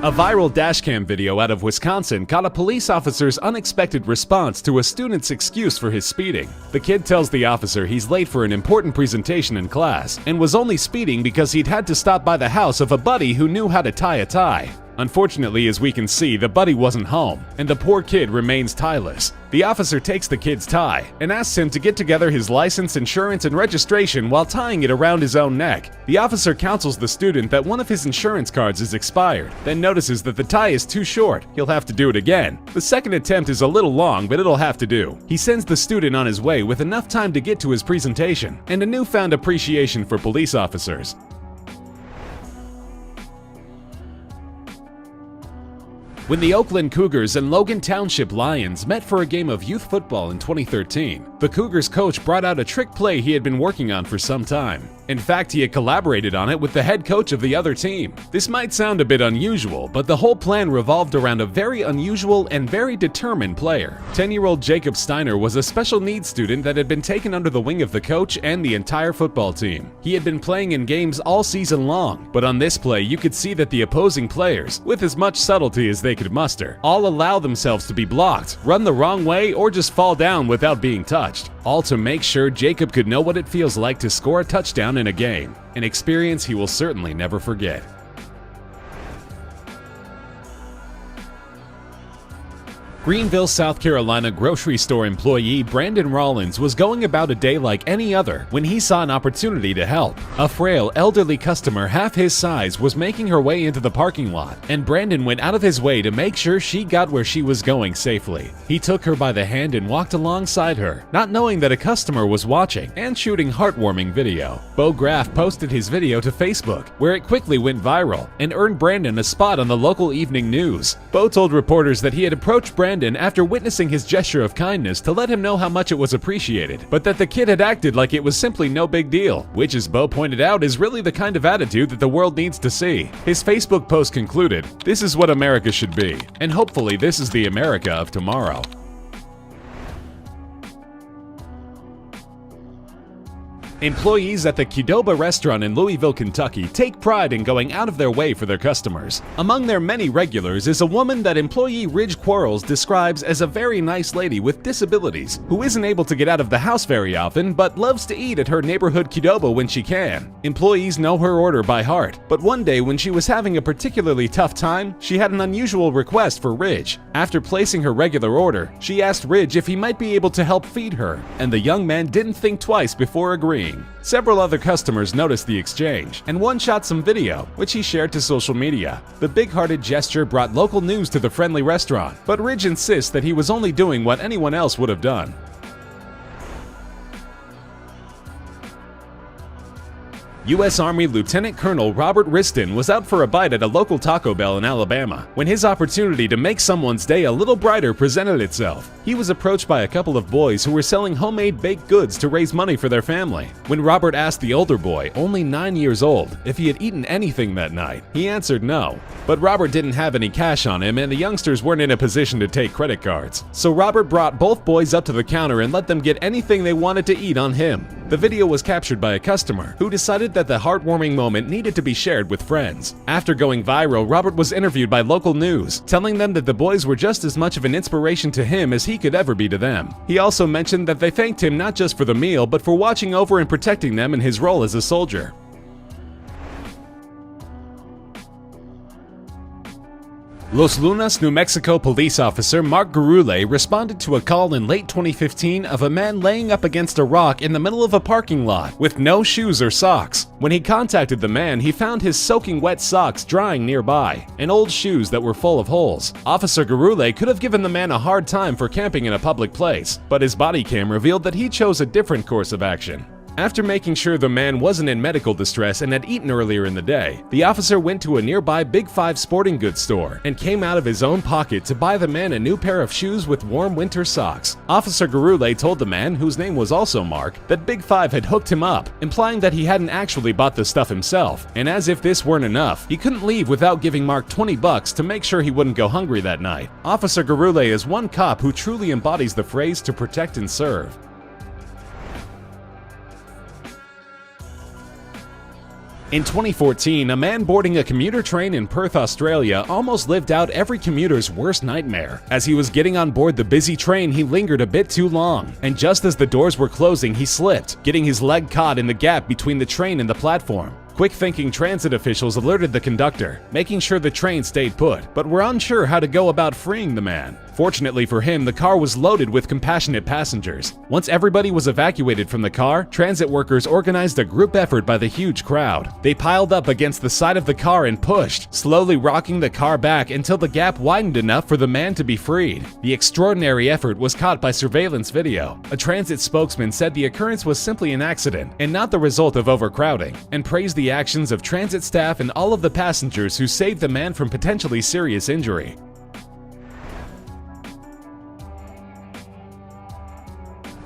A viral dashcam video out of Wisconsin caught a police officer's unexpected response to a student's excuse for his speeding. The kid tells the officer he's late for an important presentation in class and was only speeding because he'd had to stop by the house of a buddy who knew how to tie a tie. Unfortunately, as we can see, the buddy wasn't home, and the poor kid remains tieless. The officer takes the kid's tie and asks him to get together his license, insurance, and registration while tying it around his own neck. The officer counsels the student that one of his insurance cards is expired, then notices that the tie is too short. He'll have to do it again. The second attempt is a little long, but it'll have to do. He sends the student on his way with enough time to get to his presentation, and a newfound appreciation for police officers. When the Oakland Cougars and Logan Township Lions met for a game of youth football in 2013, the Cougars coach brought out a trick play he had been working on for some time. In fact, he had collaborated on it with the head coach of the other team. This might sound a bit unusual, but the whole plan revolved around a very unusual and very determined player. 10-year-old Jacob Steiner was a special needs student that had been taken under the wing of the coach and the entire football team. He had been playing in games all season long, but on this play you could see that the opposing players, with as much subtlety as they could muster, all allow themselves to be blocked, run the wrong way, or just fall down without being touched. All to make sure Jacob could know what it feels like to score a touchdown in a game, an experience he will certainly never forget. Greenville, South Carolina grocery store employee Brandon Rollins was going about a day like any other when he saw an opportunity to help. A frail, elderly customer half his size was making her way into the parking lot, and Brandon went out of his way to make sure she got where she was going safely. He took her by the hand and walked alongside her, not knowing that a customer was watching and shooting heartwarming video. Bo Graff posted his video to Facebook, where it quickly went viral and earned Brandon a spot on the local evening news. Bo told reporters that he had approached Brandon after witnessing his gesture of kindness to let him know how much it was appreciated, but that the kid had acted like it was simply no big deal, which, as Bo pointed out, is really the kind of attitude that the world needs to see. His Facebook post concluded, "This is what America should be, and hopefully this is the America of tomorrow." Employees at the Qdoba restaurant in Louisville, Kentucky take pride in going out of their way for their customers. Among their many regulars is a woman that employee Ridge Quarles describes as a very nice lady with disabilities who isn't able to get out of the house very often but loves to eat at her neighborhood Qdoba when she can. Employees know her order by heart, but one day when she was having a particularly tough time, she had an unusual request for Ridge. After placing her regular order, she asked Ridge if he might be able to help feed her, and the young man didn't think twice before agreeing. Several other customers noticed the exchange, and one shot some video, which he shared to social media. The big-hearted gesture brought local news to the friendly restaurant, but Ridge insists that he was only doing what anyone else would have done. U.S. Army Lieutenant Colonel Robert Riston was out for a bite at a local Taco Bell in Alabama when his opportunity to make someone's day a little brighter presented itself. He was approached by a couple of boys who were selling homemade baked goods to raise money for their family. When Robert asked the older boy, only 9 years old, if he had eaten anything that night, he answered no. But Robert didn't have any cash on him and the youngsters weren't in a position to take credit cards. So Robert brought both boys up to the counter and let them get anything they wanted to eat on him. The video was captured by a customer who decided that the heartwarming moment needed to be shared with friends. After going viral, Robert was interviewed by local news, telling them that the boys were just as much of an inspiration to him as he could ever be to them. He also mentioned that they thanked him not just for the meal, but for watching over and protecting them in his role as a soldier. Los Lunas, New Mexico police officer Mark Gurule responded to a call in late 2015 of a man laying up against a rock in the middle of a parking lot with no shoes or socks. When he contacted the man, he found his soaking wet socks drying nearby and old shoes that were full of holes. Officer Gurule could have given the man a hard time for camping in a public place, but his body cam revealed that he chose a different course of action. After making sure the man wasn't in medical distress and had eaten earlier in the day, the officer went to a nearby Big 5 sporting goods store and came out of his own pocket to buy the man a new pair of shoes with warm winter socks. Officer Gurule told the man, whose name was also Mark, that Big 5 had hooked him up, implying that he hadn't actually bought the stuff himself. And as if this weren't enough, he couldn't leave without giving Mark $20 to make sure he wouldn't go hungry that night. Officer Gurule is one cop who truly embodies the phrase "to protect and serve." In 2014, a man boarding a commuter train in Perth, Australia almost lived out every commuter's worst nightmare. As he was getting on board the busy train, he lingered a bit too long, and just as the doors were closing, he slipped, getting his leg caught in the gap between the train and the platform. Quick-thinking transit officials alerted the conductor, making sure the train stayed put, but were unsure how to go about freeing the man. Fortunately for him, the car was loaded with compassionate passengers. Once everybody was evacuated from the car, transit workers organized a group effort by the huge crowd. They piled up against the side of the car and pushed, slowly rocking the car back until the gap widened enough for the man to be freed. The extraordinary effort was caught by surveillance video. A transit spokesman said the occurrence was simply an accident and not the result of overcrowding, and praised the actions of transit staff and all of the passengers who saved the man from potentially serious injury.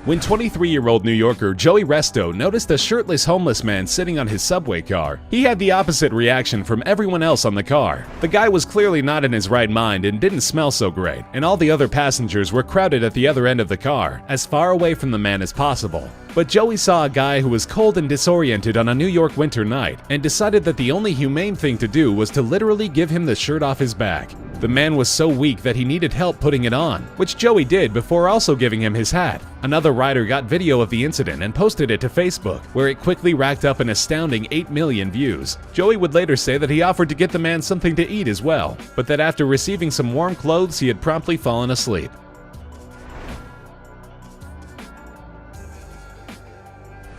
When 23-year-old New Yorker Joey Resto noticed a shirtless homeless man sitting on his subway car, he had the opposite reaction from everyone else on the car. The guy was clearly not in his right mind and didn't smell so great, and all the other passengers were crowded at the other end of the car, as far away from the man as possible. But Joey saw a guy who was cold and disoriented on a New York winter night, and decided that the only humane thing to do was to literally give him the shirt off his back. The man was so weak that he needed help putting it on, which Joey did before also giving him his hat. Another rider got video of the incident and posted it to Facebook, where it quickly racked up an astounding 8 million views. Joey would later say that he offered to get the man something to eat as well, but that after receiving some warm clothes, he had promptly fallen asleep.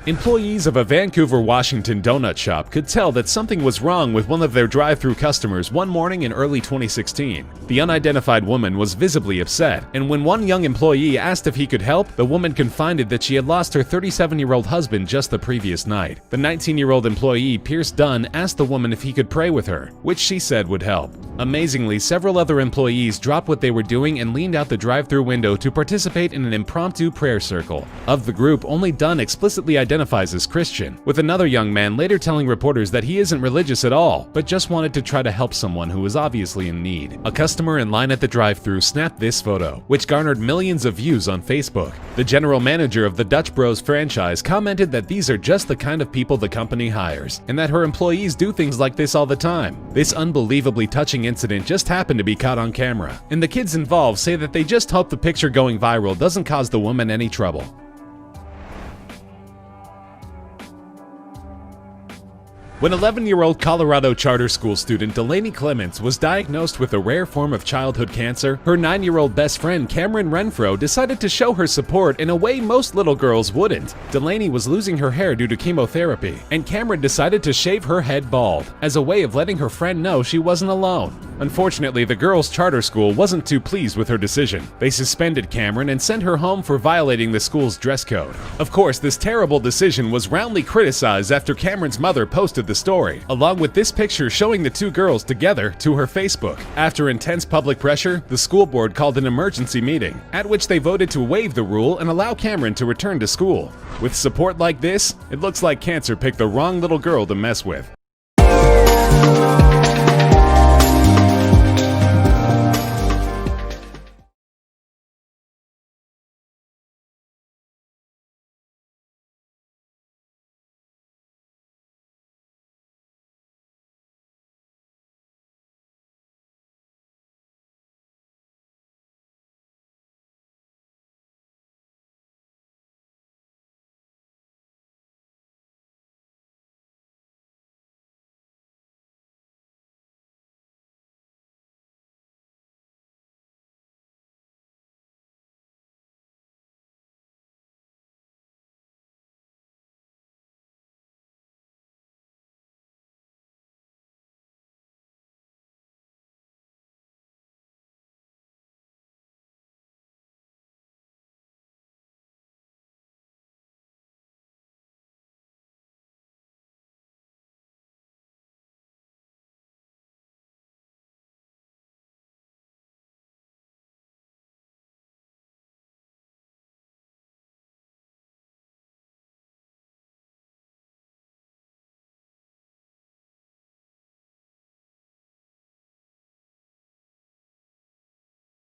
Employees of a Vancouver, Washington donut shop could tell that something was wrong with one of their drive-thru customers one morning in early 2016. The unidentified woman was visibly upset, and when one young employee asked if he could help, the woman confided that she had lost her 37-year-old husband just the previous night. The 19-year-old employee, Pierce Dunn, asked the woman if he could pray with her, which she said would help. Amazingly, several other employees dropped what they were doing and leaned out the drive-thru window to participate in an impromptu prayer circle. Of the group, only Dunn explicitly identifies as Christian, with another young man later telling reporters that he isn't religious at all, but just wanted to try to help someone who was obviously in need. A customer in line at the drive-thru snapped this photo, which garnered millions of views on Facebook. The general manager of the Dutch Bros franchise commented that these are just the kind of people the company hires, and that her employees do things like this all the time. This unbelievably touching incident just happened to be caught on camera, and the kids involved say that they just hope the picture going viral doesn't cause the woman any trouble. When 11-year-old Colorado charter school student Delaney Clements was diagnosed with a rare form of childhood cancer, her 9-year-old best friend Cameron Renfro decided to show her support in a way most little girls wouldn't. Delaney was losing her hair due to chemotherapy, and Cameron decided to shave her head bald, as a way of letting her friend know she wasn't alone. Unfortunately, the girls' charter school wasn't too pleased with her decision. They suspended Cameron and sent her home for violating the school's dress code. Of course, this terrible decision was roundly criticized after Cameron's mother posted the story, along with this picture showing the two girls together, to her Facebook. After intense public pressure, the school board called an emergency meeting, at which they voted to waive the rule and allow Cameron to return to school. With support like this, it looks like cancer picked the wrong little girl to mess with.